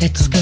Let's go.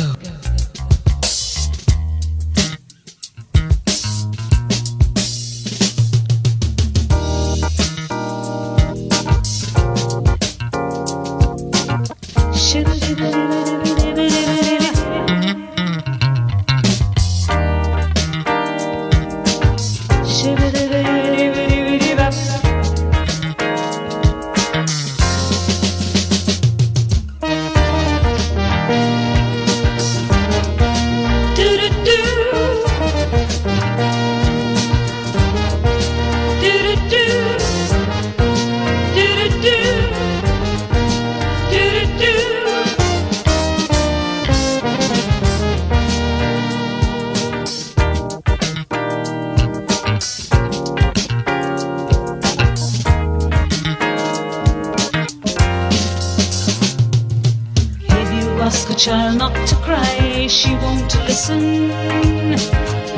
Ask a child not to cry, she won't listen.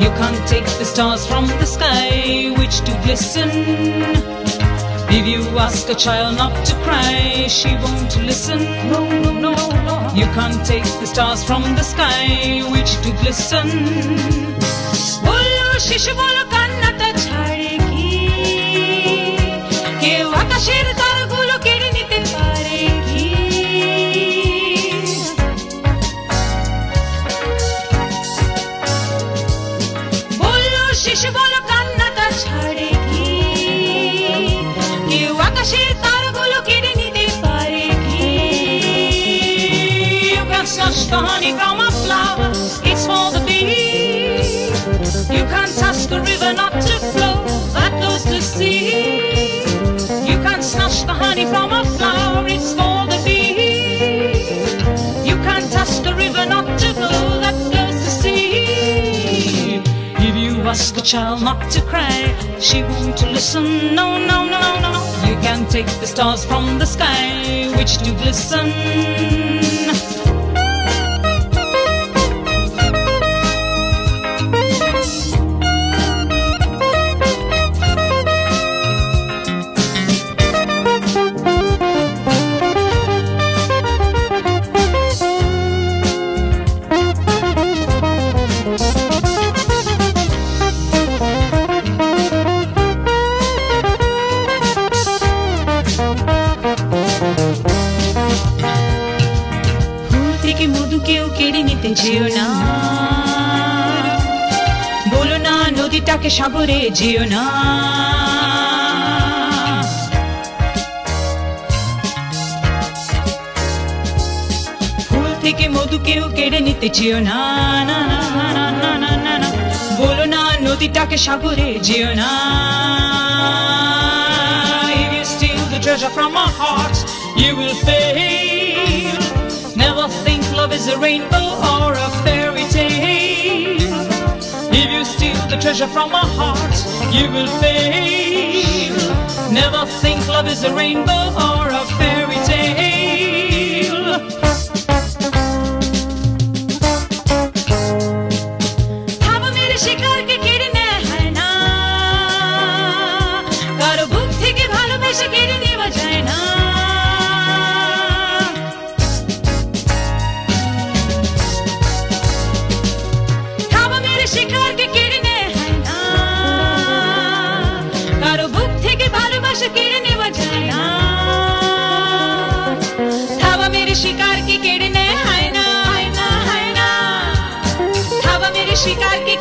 You can't take the stars from the sky, which do glisten. If you ask a child not to cry, she won't listen. No, no, no, no. You can't take the stars from the sky, which do glisten. Bolo shishu bolo kannata chhade ki keu akasher taragulo kede nite pare ki. শিশু বলো কান্নাটা ছাড়ে কি কেউ আকাশের তারাগুলো কেড়ে নিতে পারে কি You can snatch the honey from a flower, it's for the bee. You can't touch the river not to flow, that goes to sea. You can't snatch the honey from a flower, it's for the bee. You can't touch the river not to flow, that goes to sea. Ask a child not to cry, she won't listen. No, no, no, no, no, no. You can't take the stars from the sky, which do glisten. মধু কেউ কেড়ে নিতে যেও না, বলো না নদীটাকে সাগরে যেও না। ফুল থেকে মধু কেউ কেড়ে নিতে যেও না, না না না না না না না, বলো না নদীটাকে সাগরে যেও না। If you steal the treasure from my heart, you will fail. Never think love is a rainbow or a fairy tale. If you steal the treasure from my heart, you will fail. Never think love is a rainbow or a fairy tale. Hava mere shikar ke kede neya hai na, karo buk theke bhalobeshe kede newa jay na. শিকার কে কেড়ে নেয় না, কারো বুক থেকে ভালোবাসা কেড়ে নেওয়া যায় না। থাবা মেরে শিকার কে কেড়ে নেয় না, থাবা মেরে শিকার কে